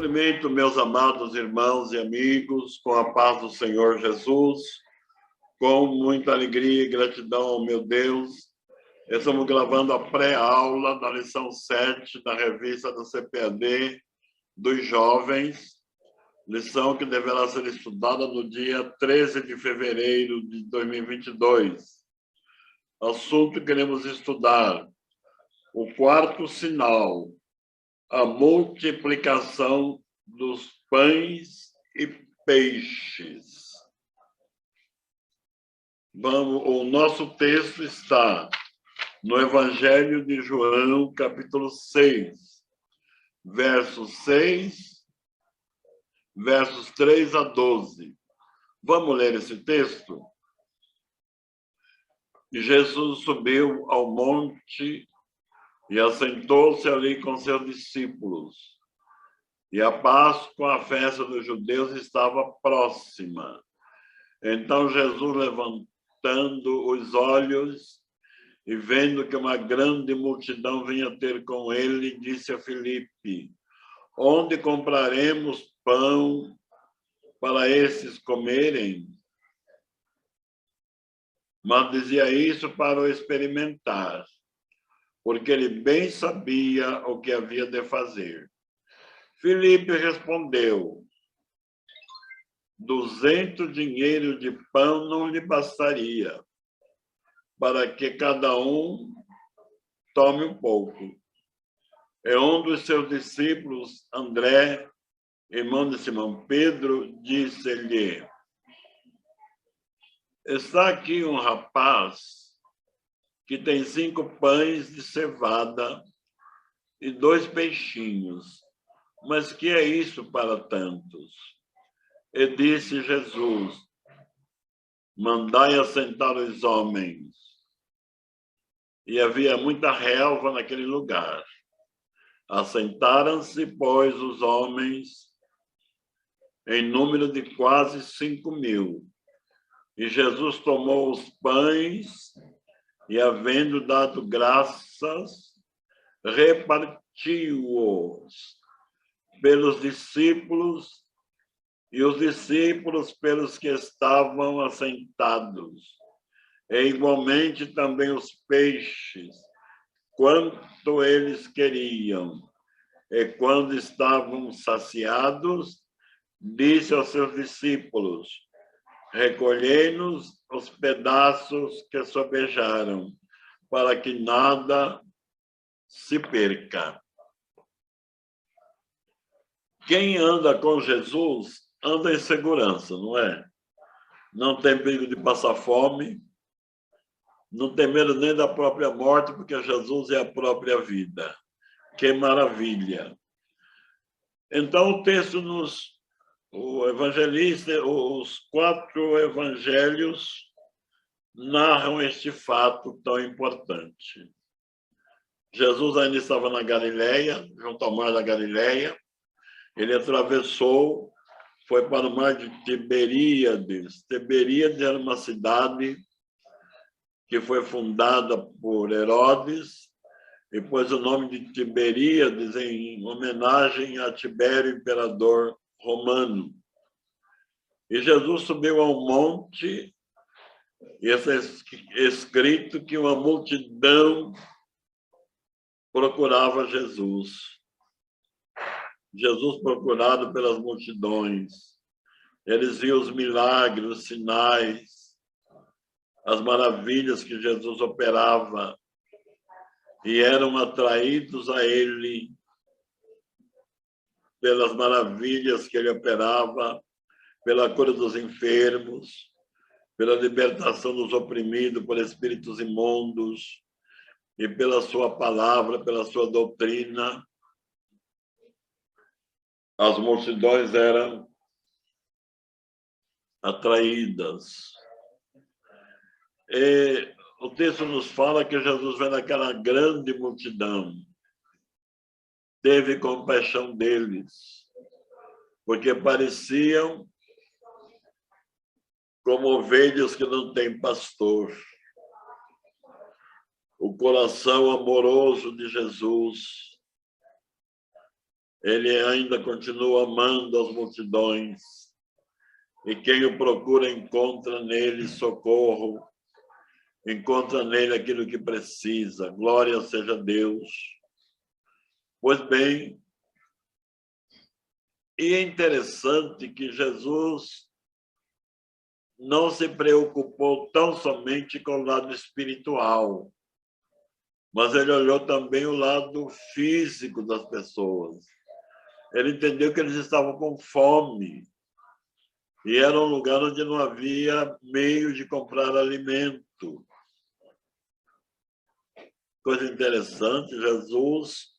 Cumprimento meus amados irmãos e amigos com a paz do Senhor Jesus, com muita alegria e gratidão ao meu Deus. Estamos gravando a pré-aula da lição 7 da revista da CPAD dos jovens, lição que deverá ser estudada no dia 13 de fevereiro de 2022. Assunto que queremos estudar: o quarto sinal, a multiplicação dos pães e peixes. O nosso texto está no Evangelho de João, capítulo 6, versos 3 a 12. Vamos ler esse texto? E Jesus subiu ao monte e assentou-se ali com seus discípulos. E a Páscoa, a festa dos judeus, estava próxima. Então Jesus, levantando os olhos e vendo que uma grande multidão vinha ter com ele, disse a Filipe: onde compraremos pão para esses comerem? Mas dizia isso para o experimentar, porque ele bem sabia o que havia de fazer. Filipe respondeu: 200 dinheiros de pão não lhe bastaria, para que cada um tome um pouco. E um dos seus discípulos, André, irmão de Simão Pedro, disse-lhe: está aqui um rapaz que tem 5 pães de cevada e 2 peixinhos. Mas que é isso para tantos? E disse Jesus: mandai assentar os homens. E havia muita relva naquele lugar. Assentaram-se, pois, os homens em número de quase 5.000. E Jesus tomou os pães e, havendo dado graças, repartiu-os pelos discípulos e os discípulos pelos que estavam assentados. E igualmente também os peixes, quanto eles queriam. E quando estavam saciados, disse aos seus discípulos: recolhei-nos os pedaços que sobejaram, para que nada se perca. Quem anda com Jesus anda em segurança, não é? Não tem perigo de passar fome, não tem medo nem da própria morte, porque Jesus é a própria vida. Que maravilha! Então, o texto o evangelista, os 4 evangelhos narram este fato tão importante. Jesus ainda estava na Galileia, junto ao mar da Galileia. Ele atravessou, foi para o mar de Tiberíades. Tiberíades era uma cidade que foi fundada por Herodes, e pôs o nome de Tiberíades em homenagem a Tibério, imperador romano. E Jesus subiu ao monte, e está escrito que uma multidão procurava Jesus. Jesus procurado pelas multidões. Eles viam os milagres, os sinais, as maravilhas que Jesus operava, e eram atraídos a ele pelas maravilhas que ele operava, pela cura dos enfermos, pela libertação dos oprimidos por espíritos imundos, e pela sua palavra, pela sua doutrina. As multidões eram atraídas. E o texto nos fala que Jesus, vendo aquela grande multidão, teve compaixão deles, porque pareciam como ovelhas que não têm pastor. O coração amoroso de Jesus ele ainda continua amando as multidões. E quem o procura encontra nele socorro, encontra nele aquilo que precisa. Glória seja a Deus. Pois bem, e é interessante que Jesus não se preocupou tão somente com o lado espiritual, mas ele olhou também o lado físico das pessoas. Ele entendeu que eles estavam com fome e era um lugar onde não havia meio de comprar alimento. Coisa interessante, Jesus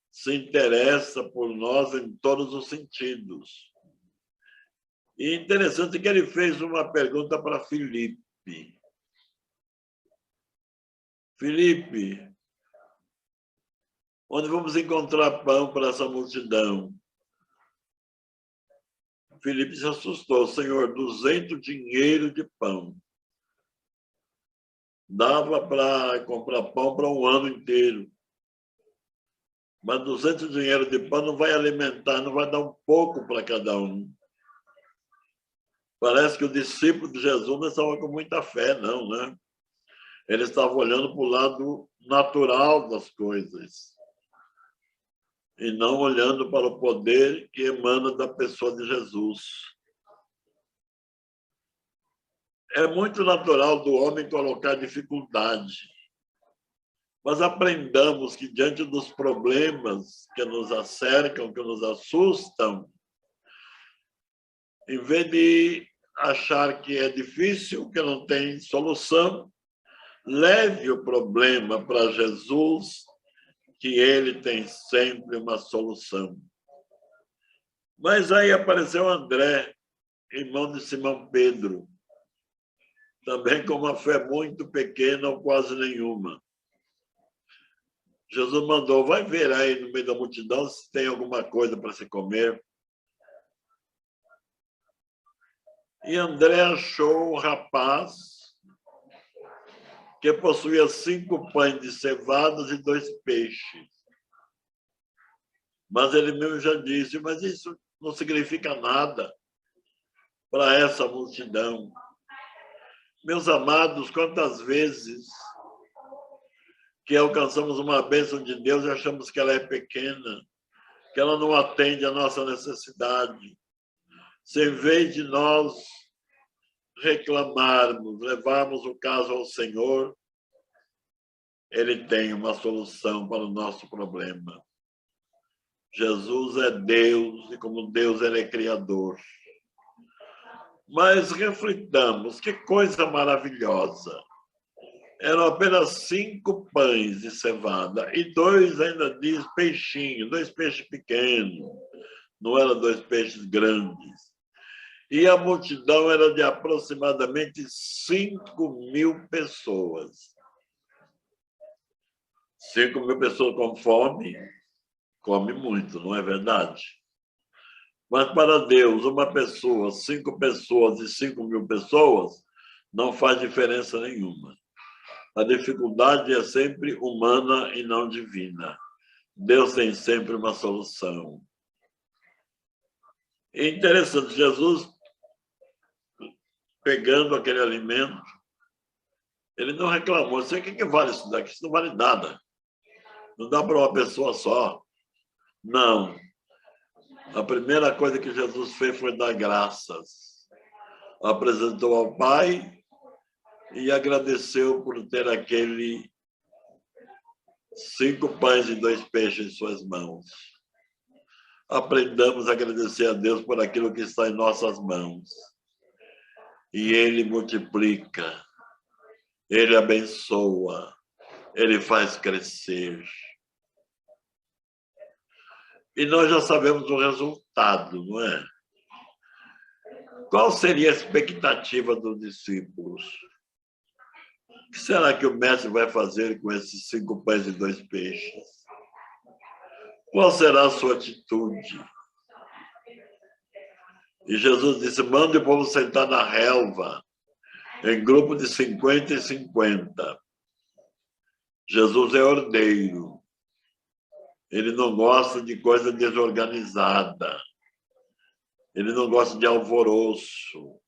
se interessa por nós em todos os sentidos. E interessante que ele fez uma pergunta para Filipe. Filipe, onde vamos encontrar pão para essa multidão? Filipe se assustou. Senhor, 200 dinheiro de pão. Dava para comprar pão para um ano inteiro. Mas 200 dinheiro de pão não vai alimentar, não vai dar um pouco para cada um. Parece que o discípulo de Jesus não estava com muita fé, não, né? Ele estava olhando para o lado natural das coisas e não olhando para o poder que emana da pessoa de Jesus. É muito natural do homem colocar dificuldade, mas aprendamos que diante dos problemas que nos acercam, que nos assustam, em vez de achar que é difícil, que não tem solução, leve o problema para Jesus, que ele tem sempre uma solução. Mas aí apareceu André, irmão de Simão Pedro, também com uma fé muito pequena ou quase nenhuma. Jesus mandou, vai ver aí no meio da multidão se tem alguma coisa para se comer. E André achou o rapaz que possuía 5 pães de cevadas e 2 peixes. Mas ele mesmo já disse, mas isso não significa nada para essa multidão. Meus amados, quantas vezes que alcançamos uma bênção de Deus e achamos que ela é pequena, que ela não atende à nossa necessidade. Se em vez de nós reclamarmos, levarmos o caso ao Senhor, ele tem uma solução para o nosso problema. Jesus é Deus e como Deus ele é criador. Mas reflitamos, que coisa maravilhosa. Eram apenas 5 pães de cevada e 2 ainda diz peixinhos, 2 peixes pequenos, não eram 2 peixes grandes. E a multidão era de aproximadamente 5.000 pessoas. 5.000 pessoas com fome, come muito, não é verdade? Mas para Deus, uma pessoa, 5 pessoas e 5.000 pessoas, não faz diferença nenhuma. A dificuldade é sempre humana e não divina. Deus tem sempre uma solução. É interessante, Jesus, pegando aquele alimento, ele não reclamou. Você, o que vale isso daqui? Isso não vale nada. Não dá para uma pessoa só. Não. A primeira coisa que Jesus fez foi dar graças. Apresentou ao Pai e agradeceu por ter aquele 5 pães e 2 peixes em suas mãos. Aprendamos a agradecer a Deus por aquilo que está em nossas mãos. E Ele multiplica, Ele abençoa, Ele faz crescer. E nós já sabemos o resultado, não é? Qual seria a expectativa dos discípulos? O que será que o mestre vai fazer com esses 5 pães e 2 peixes? Qual será a sua atitude? E Jesus disse, mande o povo sentar na relva, em grupo de 50 e 50. Jesus é ordeiro. Ele não gosta de coisa desorganizada. Ele não gosta de alvoroço.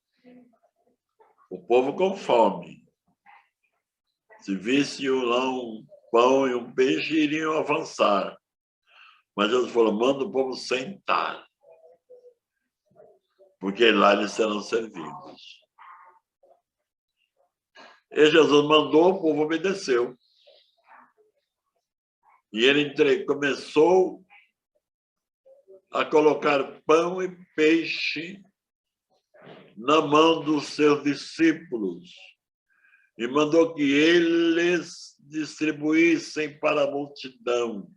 O povo com fome. Se visse lá um pão e um peixe, iriam avançar. Mas Jesus falou, manda o povo sentar. Porque lá eles serão servidos. E Jesus mandou, o povo obedeceu. E ele começou a colocar pão e peixe na mão dos seus discípulos e mandou que eles distribuíssem para a multidão.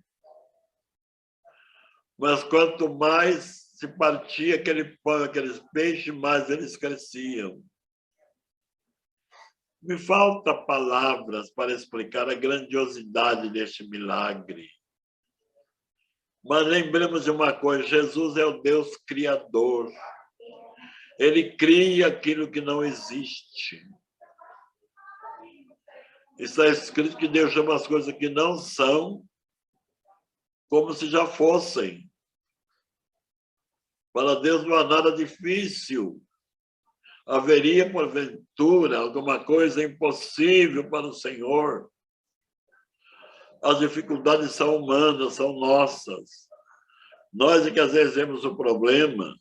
Mas quanto mais se partia aquele pão, aqueles peixes, mais eles cresciam. Me falta palavras para explicar a grandiosidade deste milagre. Mas lembremos de uma coisa, Jesus é o Deus criador. Ele cria aquilo que não existe. Está escrito que Deus chama as coisas que não são como se já fossem. Para Deus não há nada difícil. Haveria, porventura, alguma coisa impossível para o Senhor? As dificuldades são humanas, são nossas. Nós é que às vezes vemos o problema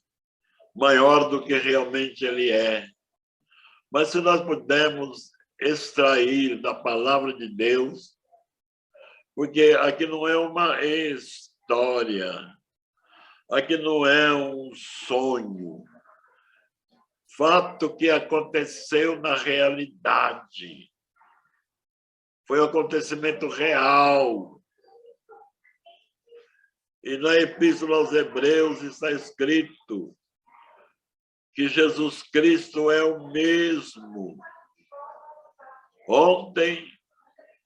maior do que realmente ele é. Mas se nós pudermos extrair da palavra de Deus, porque aqui não é uma história, aqui não é um sonho, fato que aconteceu na realidade. Foi um acontecimento real. E na Epístola aos Hebreus está escrito que Jesus Cristo é o mesmo, ontem,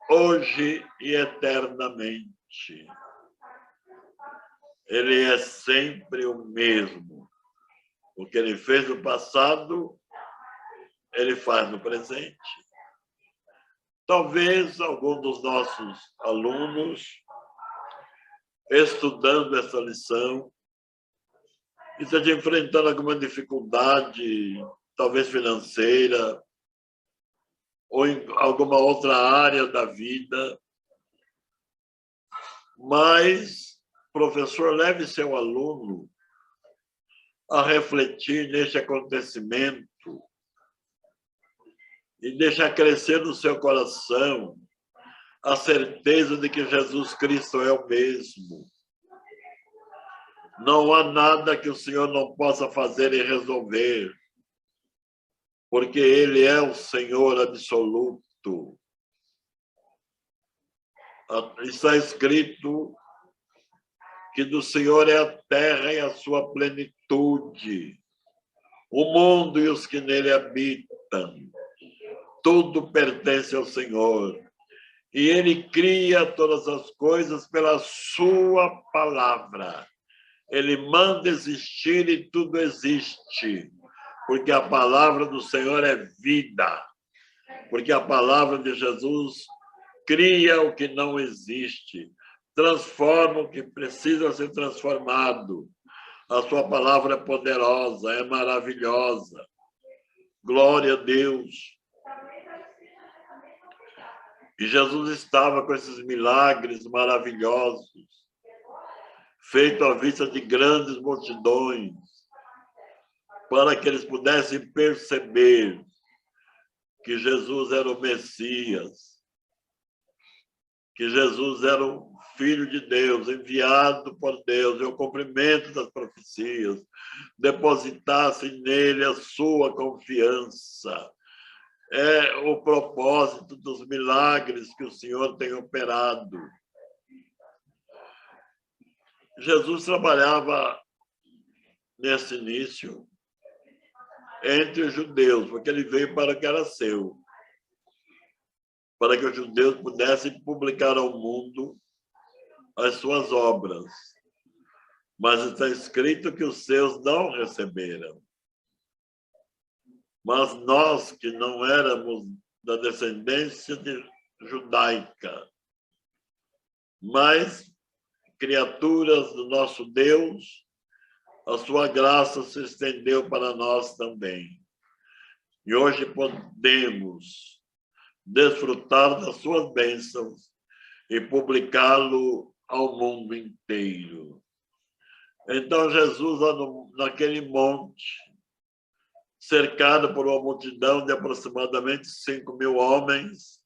hoje e eternamente. Ele é sempre o mesmo. O que ele fez no passado, ele faz no presente. Talvez algum dos nossos alunos, estudando essa lição, esteja enfrentando alguma dificuldade, talvez financeira, ou em alguma outra área da vida. Mas, professor, leve seu aluno a refletir neste acontecimento e deixar crescer no seu coração a certeza de que Jesus Cristo é o mesmo. Não há nada que o Senhor não possa fazer e resolver, porque Ele é o Senhor absoluto. Está escrito que do Senhor é a terra e a sua plenitude, o mundo e os que nele habitam. Tudo pertence ao Senhor. E Ele cria todas as coisas pela sua palavra. Ele manda existir e tudo existe. Porque a palavra do Senhor é vida. Porque a palavra de Jesus cria o que não existe. Transforma o que precisa ser transformado. A sua palavra é poderosa, é maravilhosa. Glória a Deus. E Jesus estava com esses milagres maravilhosos, feito à vista de grandes multidões, para que eles pudessem perceber que Jesus era o Messias, que Jesus era o Filho de Deus, enviado por Deus, e o cumprimento das profecias, depositassem nele a sua confiança. É o propósito dos milagres que o Senhor tem operado. Jesus trabalhava nesse início entre os judeus, porque ele veio para o que era seu, para que os judeus pudessem publicar ao mundo as suas obras. Mas está escrito que os seus não receberam. Mas nós, que não éramos da descendência judaica, mas criaturas do nosso Deus, a sua graça se estendeu para nós também. E hoje podemos desfrutar das suas bênçãos e publicá-lo ao mundo inteiro. Então, Jesus, naquele monte, cercado por uma multidão de aproximadamente 5.000 homens,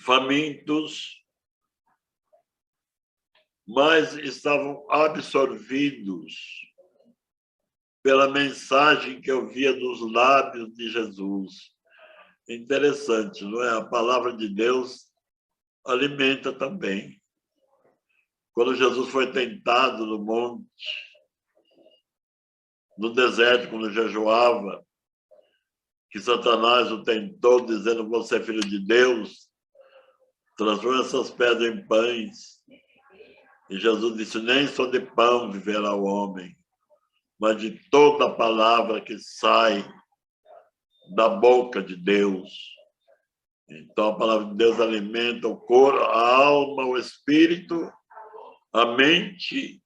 famintos, mas estavam absorvidos pela mensagem que eu via dos lábios de Jesus. Interessante, não é? A palavra de Deus alimenta também. Quando Jesus foi tentado no monte, no deserto, quando jejuava, que Satanás o tentou, dizendo: você é filho de Deus, transforma essas pedras em pães. E Jesus disse: nem só de pão viverá o homem, mas de toda a palavra que sai da boca de Deus. Então, a palavra de Deus alimenta o corpo, a alma, o espírito, a mente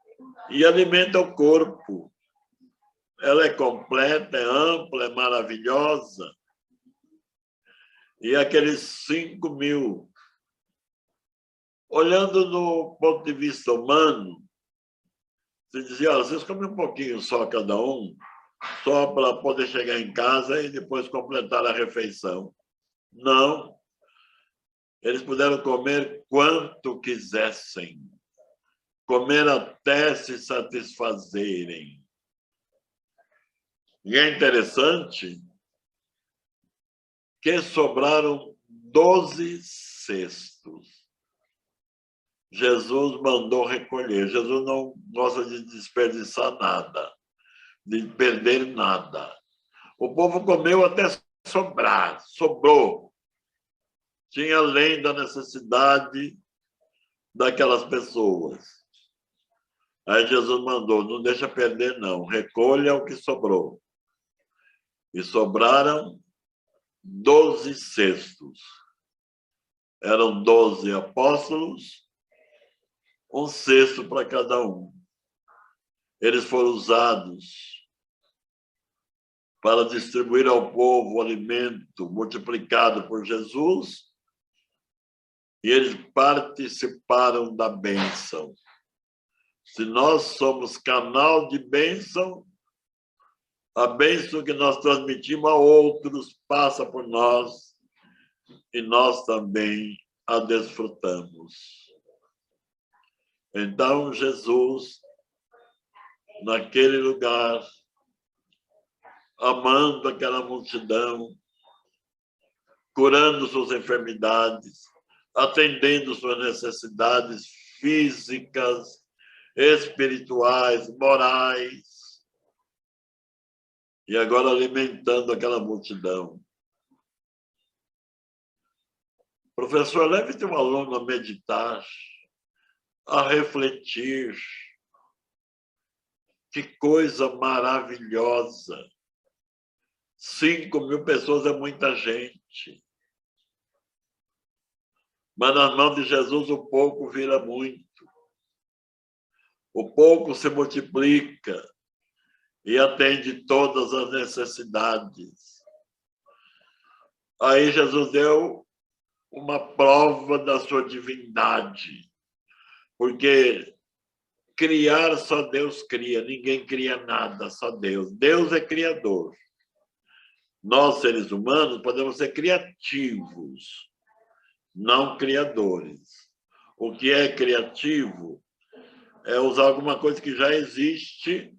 e alimenta o corpo. Ela é completa, é ampla, é maravilhosa. E aqueles 5.000, olhando no ponto de vista humano, você dizia: olha, vocês comem um pouquinho só cada um, só para poder chegar em casa e depois completar a refeição. Não. Eles puderam comer quanto quisessem, comer até se satisfazerem. E é interessante que sobraram 12 cestos. Jesus mandou recolher. Jesus não gosta de desperdiçar nada, de perder nada. O povo comeu até sobrar, sobrou. Tinha além da necessidade daquelas pessoas. Aí Jesus mandou: não deixa perder, não, recolha o que sobrou. E sobraram 12 cestos. Eram 12 apóstolos, um cesto para cada um. Eles foram usados para distribuir ao povo o alimento multiplicado por Jesus, e eles participaram da bênção. Se nós somos canal de bênção, a bênção que nós transmitimos a outros passa por nós e nós também a desfrutamos. Então, Jesus, naquele lugar, amando aquela multidão, curando suas enfermidades, atendendo suas necessidades físicas, espirituais, morais, e agora alimentando aquela multidão. Professor, leve teu aluno a meditar, a refletir. Que coisa maravilhosa! 5.000 pessoas é muita gente. Mas nas mãos de Jesus o pouco vira muito. O pouco se multiplica e atende todas as necessidades. Aí Jesus deu uma prova da sua divindade, porque criar só Deus cria, ninguém cria nada, só Deus. Deus é criador. Nós, seres humanos, podemos ser criativos, não criadores. O que é criativo é usar alguma coisa que já existe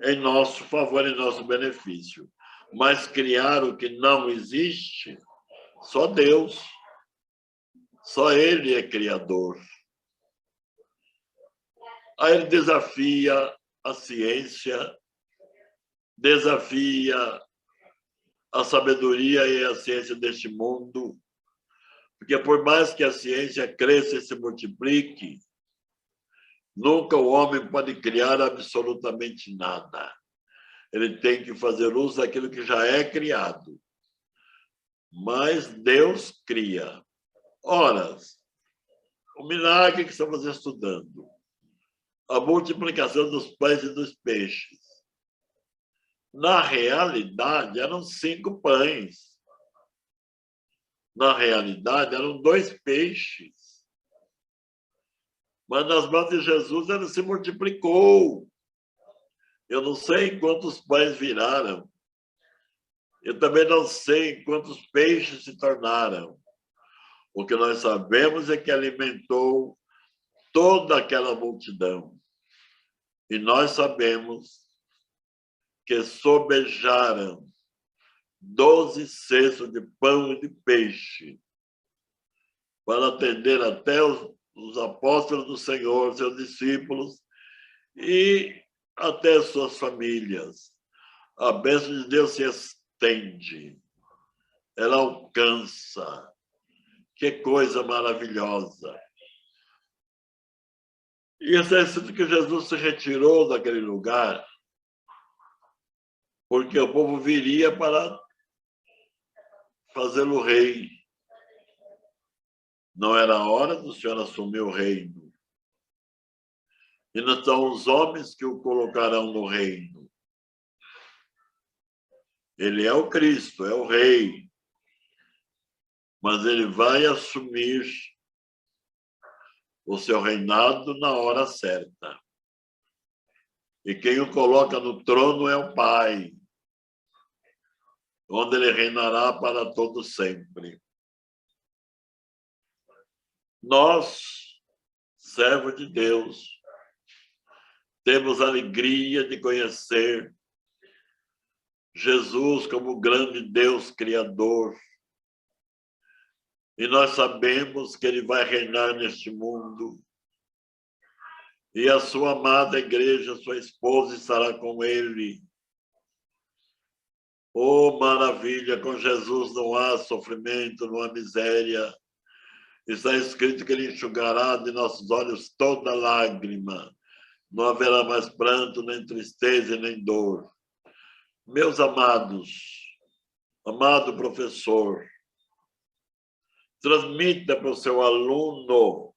em nosso favor, em nosso benefício. Mas criar o que não existe, só Deus. Só Ele é criador. Aí ele desafia a ciência, desafia a sabedoria e a ciência deste mundo, porque por mais que a ciência cresça e se multiplique, nunca o homem pode criar absolutamente nada. Ele tem que fazer uso daquilo que já é criado. Mas Deus cria. Ora, O milagre que estamos estudando, a multiplicação dos pães e dos peixes. Na realidade, eram 5 pães. Na realidade, eram 2 peixes. Mas nas mãos de Jesus, ele se multiplicou. Eu não sei quantos pães viraram. Eu também não sei quantos peixes se tornaram. O que nós sabemos é que alimentou toda aquela multidão. E nós sabemos que sobejaram 12 cestos de pão e de peixe para atender até os apóstolos do Senhor, seus discípulos e até suas famílias. A bênção de Deus se estende, ela alcança. Que coisa maravilhosa! E é escrito que Jesus se retirou daquele lugar porque o povo viria para fazê-lo rei. Não era a hora do Senhor assumir o reino. E não são os homens que o colocarão no reino. Ele é o Cristo, é o rei. Mas ele vai assumir o seu reinado na hora certa. E quem o coloca no trono é o Pai, onde ele reinará para todo sempre. Nós, servos de Deus, temos a alegria de conhecer Jesus como grande Deus Criador. E nós sabemos que ele vai reinar neste mundo. E a sua amada igreja, sua esposa, estará com ele. Oh, maravilha! Com Jesus não há sofrimento, não há miséria. Está escrito que ele enxugará de nossos olhos toda lágrima. Não haverá mais pranto, nem tristeza, nem dor. Meus amados, amado professor, transmita para o seu aluno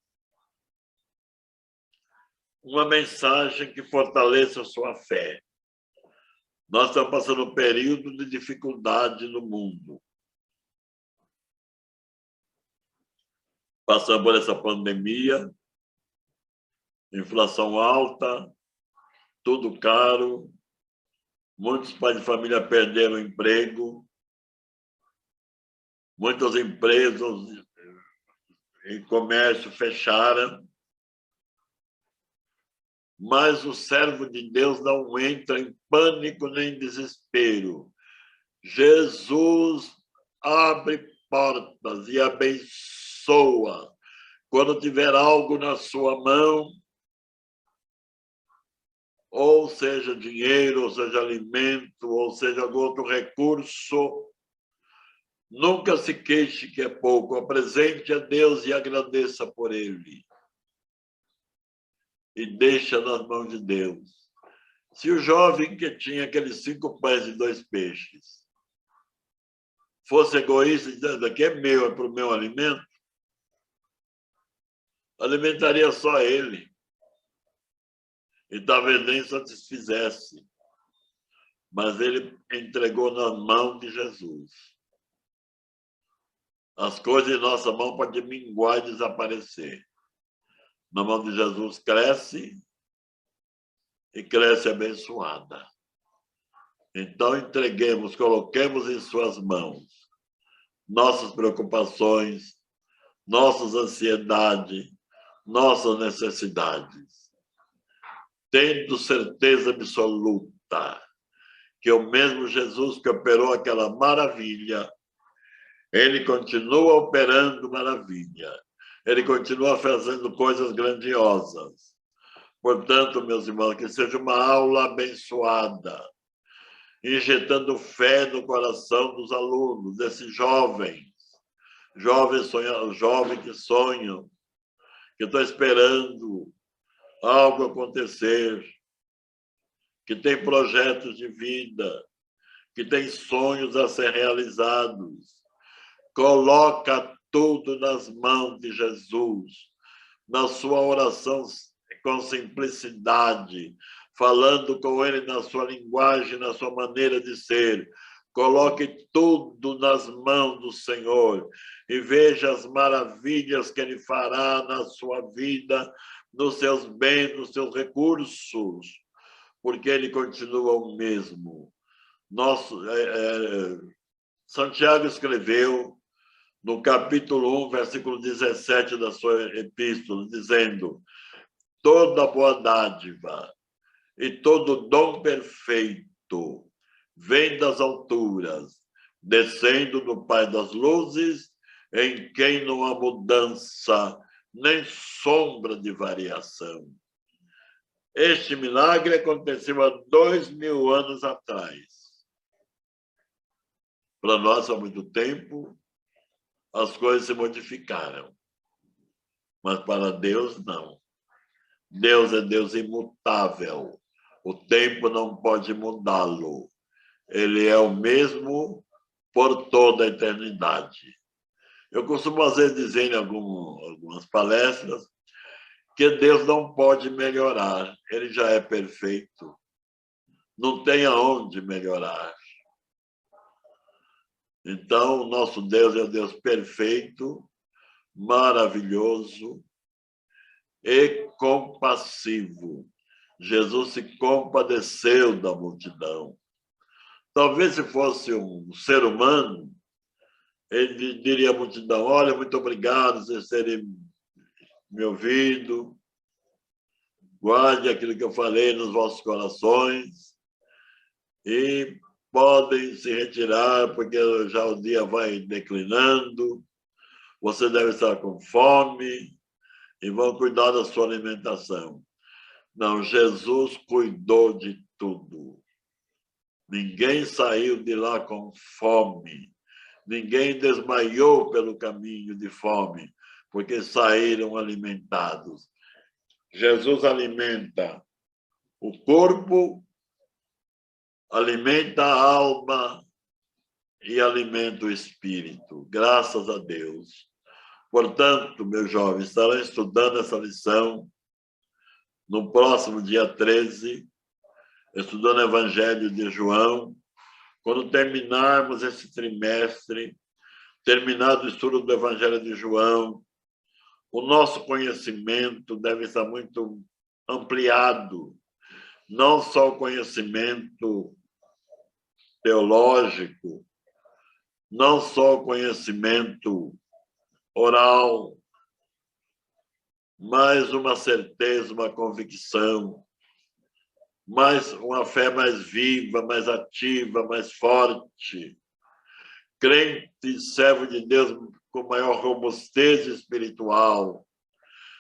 uma mensagem que fortaleça a sua fé. Nós estamos passando um período de dificuldade no mundo. Passamos por essa pandemia, inflação alta, tudo caro, muitos pais de família perderam o emprego, muitas empresas em comércio fecharam, mas o servo de Deus não entra em pânico nem desespero. Jesus abre portas e abençoa. Quando tiver algo na sua mão, ou seja dinheiro, ou seja alimento, ou seja algum outro recurso, nunca se queixe que é pouco. Apresente a Deus e agradeça por ele. E deixa nas mãos de Deus. Se o jovem que tinha aqueles 5 pães e 2 peixes fosse egoísta e dizendo que é meu, é para o meu alimento, alimentaria só ele. E talvez nem satisfizesse. Mas ele entregou nas mãos de Jesus. As coisas em nossa mão podem minguar e desaparecer. Na mão de Jesus cresce e cresce abençoada. Então entreguemos, coloquemos em suas mãos nossas preocupações, nossas ansiedades, nossas necessidades. Tendo certeza absoluta que o mesmo Jesus que operou aquela maravilha, ele continua operando maravilha. Ele continua fazendo coisas grandiosas. Portanto, meus irmãos, que seja uma aula abençoada, injetando fé no coração dos alunos, desses jovens que sonham, que estão esperando algo acontecer, que tem projetos de vida, que tem sonhos a ser realizados. Coloca tudo nas mãos de Jesus, na sua oração com simplicidade, falando com ele na sua linguagem, na sua maneira de ser. Coloque tudo nas mãos do Senhor e veja as maravilhas que ele fará na sua vida, nos seus bens, nos seus recursos, porque ele continua o mesmo. Santiago escreveu no capítulo 1, versículo 17 da sua epístola, dizendo: toda boa dádiva e todo dom perfeito vem das alturas, descendo do Pai das luzes, em quem não há mudança, nem sombra de variação. Este milagre aconteceu há 2000 anos atrás. Para nós, há muito tempo, as coisas se modificaram. Mas para Deus, não. Deus é Deus imutável. O tempo não pode mudá-lo. Ele é o mesmo por toda a eternidade. Eu costumo, às vezes, dizer em algumas palestras que Deus não pode melhorar. Ele já é perfeito. Não tem aonde melhorar. Então, o nosso Deus é um Deus perfeito, maravilhoso e compassivo. Jesus se compadeceu da multidão. Talvez se fosse um ser humano, ele diria à multidão: olha, muito obrigado por vocês terem me ouvido, guarde aquilo que eu falei nos vossos corações e podem se retirar, porque já o dia vai declinando, você deve estar com fome e vão cuidar da sua alimentação. Não, Jesus cuidou de tudo. Ninguém saiu de lá com fome. Ninguém desmaiou pelo caminho de fome, porque saíram alimentados. Jesus alimenta o corpo, alimenta a alma e alimenta o espírito. Graças a Deus. Portanto, meus jovens, estarão estudando essa lição no próximo dia 13, estudando o Evangelho de João. Quando terminarmos esse trimestre, terminado o estudo do Evangelho de João, o nosso conhecimento deve estar muito ampliado, não só o conhecimento teológico, não só o conhecimento oral, mas uma certeza, uma convicção, mais uma fé mais viva, mais ativa, mais forte. Crente, servo de Deus com maior robustez espiritual,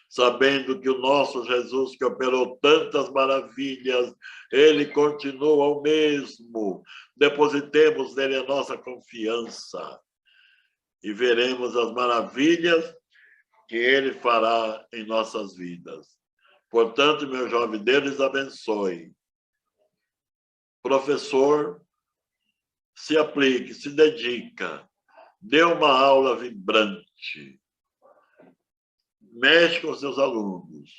sabendo que o nosso Jesus, que operou tantas maravilhas, ele continua o mesmo. Depositemos nele a nossa confiança e veremos as maravilhas que ele fará em nossas vidas. Portanto, meu jovem, Deus lhes abençoe. Professor, se aplique, se dedica, dê uma aula vibrante, mexe com seus alunos,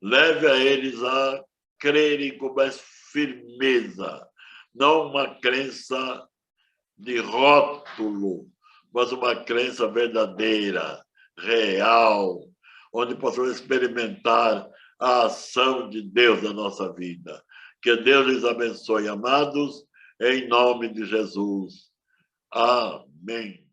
leve a eles a crerem com mais firmeza, não uma crença de rótulo, mas uma crença verdadeira, real, onde possamos experimentar a ação de Deus na nossa vida. Que Deus lhes abençoe, amados, em nome de Jesus. Amém.